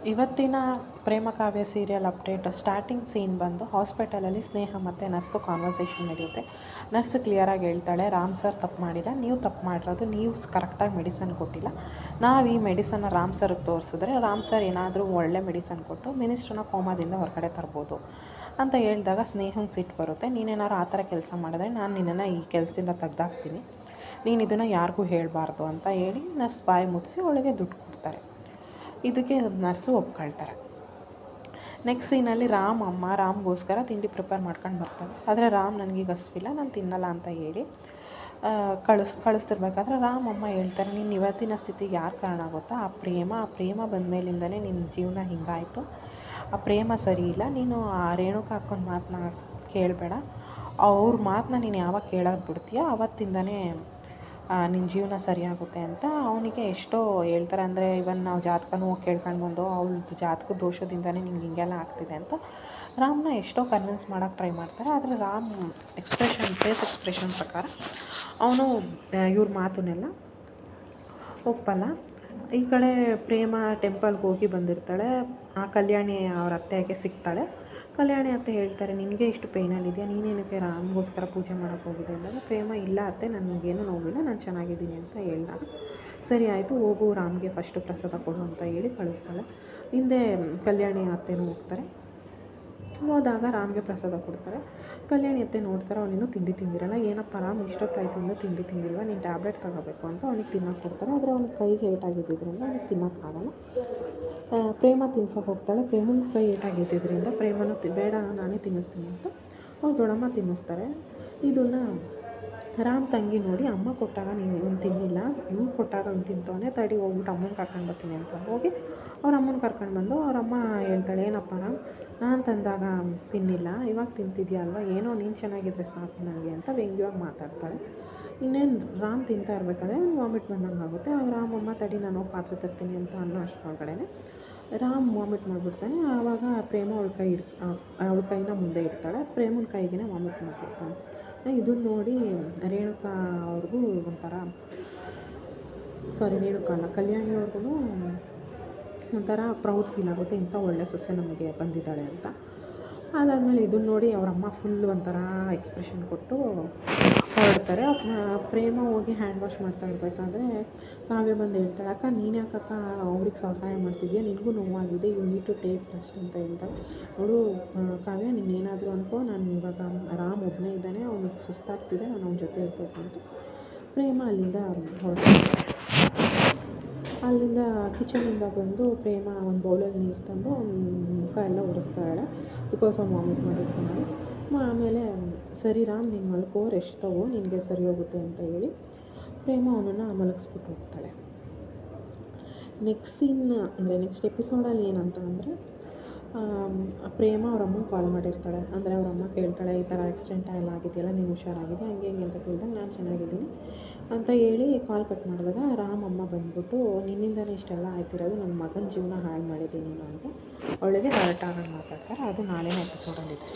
ಇವತ್ತಿನ ಪ್ರೇಮ ಕಾವ್ಯ serial update starting scene ಬಂದು ಹಾಸ್ಪಿಟಲಲ್ಲಿ ಸ್ನೇಹ ಮತ್ತು ನರ್ಸ್ದು ಕಾನ್ವರ್ಸೇಷನ್ ನಡೆಯುತ್ತೆ. ನರ್ಸ್ ಕ್ಲಿಯರಾಗಿ ಹೇಳ್ತಾಳೆ, ರಾಮ್ ಸರ್ ತಪ್ಪು ಮಾಡಿಲ್ಲ, ನೀವು ತಪ್ಪು ಮಾಡಿರೋದು ನೀವು ಕರೆಕ್ಟಾಗಿ ಮೆಡಿಸನ್ ಕೊಟ್ಟಿಲ್ಲ. ನಾವು ಈ ಮೆಡಿಸನ್ನ ರಾಮ್ ಸರ್ಗೆ ತೋರಿಸಿದ್ರೆ ರಾಮ್ ಸರ್ ಏನಾದರೂ ಒಳ್ಳೆ ಮೆಡಿಸನ್ ಕೊಟ್ಟು ಮಿನಿಸ್ಟ್ರನ್ನ ಕೋಮಾದಿಂದ ಹೊರಗಡೆ ತರ್ಬೋದು ಅಂತ ಹೇಳಿದಾಗ ಸ್ನೇಹಂಗೆ ಸಿಟ್ಟು ಬರುತ್ತೆ. ನೀನೇನಾದ್ರು ಆ ಥರ ಕೆಲಸ ಮಾಡಿದ್ರೆ ನಾನು ನಿನ್ನನ್ನು ಈ ಕೆಲಸದಿಂದ ತೆಗ್ದಾಕ್ತೀನಿ, ನೀನು ಇದನ್ನು ಯಾರಿಗೂ ಹೇಳಬಾರ್ದು ಅಂತ ಹೇಳಿ ನರ್ಸ್ ಬಾಯಿ ಮುಚ್ಚಿಸಿ ಅವಳಿಗೆ ದುಡ್ಡು ಕೊಡ್ತಾರೆ. ಇದಕ್ಕೆ ನರ್ಸು ಒಪ್ಕೊಳ್ತಾರೆ. ನೆಕ್ಸ್ಟ್ ಸೀನಲ್ಲಿ ರಾಮ್ಗೋಸ್ಕರ ತಿಂಡಿ ಪ್ರಿಪೇರ್ ಮಾಡ್ಕೊಂಡು ಬರ್ತಾರೆ. ಆದರೆ ರಾಮ್ ನನಗೀಗ ಹಸಿವಿಲ್ಲ, ನಾನು ತಿನ್ನಲ್ಲ ಅಂತ ಹೇಳಿ ಕಳಿಸ್ತಿರ್ಬೇಕಾದ್ರೆ ಅಮ್ಮ ಹೇಳ್ತಾರೆ, ನೀನು ಇವತ್ತಿನ ಸ್ಥಿತಿಗೆ ಯಾರು ಕಾರಣ ಗೊತ್ತಾ? ಆ ಪ್ರೇಮ ಬಂದ ಮೇಲಿಂದನೇ ನಿನ್ನ ಜೀವನ ಹಿಂಗಾಯಿತು. ಆ ಪ್ರೇಮ ಸರಿ ಇಲ್ಲ. ನೀನು ಆ ರೇಣುಕಾ ಅಕ್ಕನ ಮಾತನ್ನ ಕೇಳಬೇಡ. ಅವ್ರ ಮಾತನ್ನ ನೀನು ಯಾವಾಗ ಕೇಳೋದು ಬಿಡ್ತೀಯೋ ಆವತ್ತಿಂದನೇ ನಿನ್ನ ಜೀವನ ಸರಿಯಾಗುತ್ತೆ ಅಂತ ಅವನಿಗೆ ಎಷ್ಟೋ ಹೇಳ್ತಾರೆ. ಅಂದರೆ ಇವನ್ ನಾವು ಜಾತಕನೂ ಕೇಳ್ಕೊಂಡು ಬಂದು ಅವಳದ್ದು ಜಾತಕದ ದೋಷದಿಂದನೇ ನಿಂಗೆ ಹಿಂಗೆಲ್ಲ ಆಗ್ತಿದೆ ಅಂತ ರಾಮ್ನ ಎಷ್ಟೋ ಕನ್ವಿನ್ಸ್ ಮಾಡೋಕ್ಕೆ ಟ್ರೈ ಮಾಡ್ತಾರೆ. ಆದರೆ ರಾಮ್ ಫೇಸ್ ಎಕ್ಸ್ಪ್ರೆಷನ್ ಪ್ರಕಾರ ಅವನು ಇವ್ರ ಮಾತನ್ನೆಲ್ಲ ಒಪ್ಪಲ್ಲ. ಈ ಕಡೆ ಪ್ರೇಮ ಟೆಂಪಲ್ಗೆ ಹೋಗಿ ಬಂದಿರ್ತಾಳೆ. ಆ ಕಲ್ಯಾಣಿ ಅವ್ರ ಅತ್ತೆಗೆ ಸಿಗ್ತಾಳೆ. ಕಲ್ಯಾಣಿ ಅತ್ತೆ ಹೇಳ್ತಾರೆ, ನಿನಗೆ ಇಷ್ಟು ಪೇಯ್ನಲ್ಲಿದೆಯಾ, ನೀನೇನಕ್ಕೆ ರಾಮ್ಗೋಸ್ಕರ ಪೂಜೆ ಮಾಡೋಕ್ಕೆ ಹೋಗಿದೆ ಅಂದಾಗ ಪ್ರೇಮ, ಇಲ್ಲ ಅತ್ತೆ, ನನಗೇನು ನೋವಿಲ್ಲ, ನಾನು ಚೆನ್ನಾಗಿದ್ದೀನಿ ಅಂತ ಹೇಳಿದಾಗ ಸರಿ ಆಯಿತು, ಹೋಗು ರಾಮ್ಗೆ ಫಸ್ಟು ಪ್ರಸಾದ ಕೊಡು ಅಂತ ಹೇಳಿ ಕಳಿಸ್ತಾಳೆ. ಹಿಂದೆ ಕಲ್ಯಾಣಿ ಅತ್ತೆನೂ ಹೋಗ್ತಾರೆ. ಹೋದಾಗ ರಾಮ್ಗೆ ಪ್ರಸಾದ ಕೊಡ್ತಾರೆ. ಕಲ್ಯಾಣಿ ಅತ್ತೆ ನೋಡ್ತಾರೆ, ಅವನಿನ್ನೂ ತಿಂಡಿ ತಿಂದಿರಲ್ಲ. ಏನಪ್ಪ ರಾಮ್, ಇಷ್ಟೊತ್ತಾಯ್ತು ಇನ್ನೂ ತಿಂಡಿ ತಿಂದಿಲ್ವ, ನೀನು ಟ್ಯಾಬ್ಲೆಟ್ ತಗೋಬೇಕು ಅಂತ ಅವನಿಗೆ ತಿನ್ನೋಕ್ಕೆ ಕೊಡ್ತಾರೆ. ಆದರೆ ಅವ್ನಿಗೆ ಕೈಗೆ ಏಟಾಗಿದ್ದರಿಂದ ಅವನಿಗೆ ತಿನ್ನೋಕ್ಕಾಗಲ್ಲ. ಪ್ರೇಮ ತಿನ್ಸೋಕೆ ಹೋಗ್ತಾಳೆ. ಪ್ರೇಮನ ಕೈ ಏಟಾಗಿದ್ದರಿಂದ ಪ್ರೇಮನ ಬೇಡ ನಾನೇ ತಿನ್ನಿಸ್ತೀನಿ ಅಂತ ಅವ್ರು ದೊಡ್ಡಮ್ಮ ತಿನ್ನಿಸ್ತಾರೆ. ಇದನ್ನು ರಾಮ್ ತಂಗಿ ನೋಡಿ, ಅಮ್ಮ ಕೊಟ್ಟಾಗ ನೀನು ಇವನು ತಿನ್ನಿಲ್ಲ, ಇವ್ನು ಕೊಟ್ಟಾಗ ಅವ್ನು ತಿಂತವನೇ, ತಡಿ ಹೋಗ್ಬಿಟ್ಟು ಅಮ್ಮನ ಕರ್ಕೊಂಡು ಬರ್ತೀನಿ ಅಂತ ಹೋಗಿ ಅವ್ರ ಅಮ್ಮನ ಕರ್ಕೊಂಡು ಬಂದು ಅವರಮ್ಮ ಹೇಳ್ತಾಳೆ, ಏನಪ್ಪ ನಾನು ತಂದಾಗ ತಿನ್ನಿಲ್ಲ, ಇವಾಗ ತಿಂತಿದ್ಯಾ ಅಲ್ವಾ, ಏನೋ ನೀನು ಚೆನ್ನಾಗಿದ್ದರೆ ಸಾಕು ನನಗೆ ಅಂತ ವ್ಯಂಗ್ಯವಾಗಿ ಮಾತಾಡ್ತಾಳೆ. ಇನ್ನೇನು ರಾಮ್ ತಿಂತಾ ಇರಬೇಕಾದ್ರೆ ವಾಮಿಟ್ ಬಂದಂಗೆ ಆಗುತ್ತೆ. ಆಗ ರಾಮಮ್ಮ, ತಡಿ ನಾನು ಹೋಗಿ ಪಾತ್ರೆ ತರ್ತೀನಿ ಅಂತ ಅನ್ನೋ ಅಷ್ಟರೊಳಗಡೆ ರಾಮ್ ವಾಮಿಟ್ ಮಾಡಿಬಿಡ್ತಾನೆ. ಆವಾಗ ಪ್ರೇಮ ಅವಳ ಕೈನ ಮುಂದೆ ಇಡ್ತಾಳೆ. ಪ್ರೇಮನ ಕೈಗೆ ವಾಮಿಟ್ ಮಾಡಿಬಿಡ್ತಾನೆ. ಇದನ್ನು ನೋಡಿ ರೇಣುಕಾ ಅವ್ರಿಗೂ ಒಂಥರ ರೇಣುಕಾ ಅಲ್ಲ, ಕಲ್ಯಾಣಿಯವ್ರಿಗೂ ಒಂಥರ ಪ್ರೌಡ್ ಫೀಲ್ ಆಗುತ್ತೆ, ಇಂಥ ಒಳ್ಳೆ ಸೊಸೆ ನಮಗೆ ಬಂದಿದ್ದಾಳೆ ಅಂತ. ಅದಾದಮೇಲೆ ಇದನ್ನು ನೋಡಿ ಅವರಮ್ಮ ಫುಲ್ ಒಂಥರ ಎಕ್ಸ್ಪ್ರೆಷನ್ ಕೊಟ್ಟು ಹೊರಡ್ತಾರೆ. ಪ್ರೇಮ ಹೋಗಿ ಹ್ಯಾಂಡ್ ವಾಶ್ ಮಾಡ್ತಾ ಇರಬೇಕಾದ್ರೆ ಕಾವ್ಯ ಬಂದು ಹೇಳ್ತಾಳೆ, ಅಕ್ಕ ನೀನು ಯಾಕಕ್ಕ ಅವ್ರಿಗೆ ಸಹಾಯ ಮಾಡ್ತಿದ್ಯಾ, ನಿನಗೂ ನೋವಾಗಿದೆ, you need to take rest ಅಂತ ಹೇಳ್ತಾಳೆ. ಅವಳು, ಕಾವ್ಯ ನೀನೇನಾದರೂ ಅನ್ಕೋ, ನಾನು ಇವಾಗ ರಾಮ್ ಒಬ್ಬನೇ ಇದ್ದಾನೆ, ಅವ್ನಿಗೆ ಸುಸ್ತಾಗ್ತಿದೆ, ನಾನು ಅವನ ಜೊತೆ ಇರಬೇಕು ಅಂತ ಪ್ರೇಮ ಅಲ್ಲಿಂದ ಕಿಚನಿಂದ ಬಂದು ಪ್ರೇಮ ಒಂದು ಬೌಲಲ್ಲಿ ನೀರು ತಂದು ಅವ್ನ ಮುಖ ಎಲ್ಲ ಒರೆಸ್ತಾಳೆ, ಬಿಕಾಸ್ ಅವ್ನು ವಾಮಿಟ್ ಮಾಡಿರ್ತಾನೆ. ಆಮೇಲೆ ಸರಿ ರಾಮ್, ನೀನು ಮಲ್ಕೋ, ರೆಸ್ಟ್ ತಗೋ, ನಿನಗೆ ಸರಿ ಹೋಗುತ್ತೆ ಅಂತ ಹೇಳಿ ಪ್ರೇಮ ಅವನನ್ನು ಮಲಗಿಸ್ಬಿಟ್ಟು ಹೋಗ್ತಾಳೆ. ನೆಕ್ಸ್ಟ್ ಎಪಿಸೋಡಲ್ಲಿ ಏನಂತ ಅಂದರೆ, ಪ್ರೇಮ ಅವ್ರಮ್ಮಂಗೆ ಕಾಲ್ ಮಾಡಿರ್ತಾಳೆ. ಅಂದರೆ ಅವರಮ್ಮ ಕೇಳ್ತಾಳೆ, ಈ ಥರ ಆಕ್ಸಿಡೆಂಟ್ ಎಲ್ಲ ಆಗಿದೆಯಲ್ಲ, ನೀನು ಹುಷಾರಾಗಿದೆ ಹಂಗೆ ಅಂತ ಕೇಳಿದಾಗ ನಾನು ಚೆನ್ನಾಗಿದ್ದೀನಿ ಅಂತ ಹೇಳಿ ಕಾಲ್ ಕಟ್ ಮಾಡಿದಾಗ ರಾಮಮ್ಮ ಬಂದ್ಬಿಟ್ಟು, ನಿನ್ನಿಂದನೇ ಇಷ್ಟೆಲ್ಲ ಆಯ್ತಿರೋದು, ನನ್ನ ಮಗನ ಜೀವನ ಹಾಳು ಮಾಡಿದ್ದೀನಿ ನೀನು ಅಂತ ಅವಳಿಗೆ ಹರ್ಟ್ ಆಗೋಂಗೆ ಮಾತಾಡ್ತಾರೆ. ಅದು ನಾಳೆನೇ ಎಪಿಸೋಡಲ್ಲಿದೆ.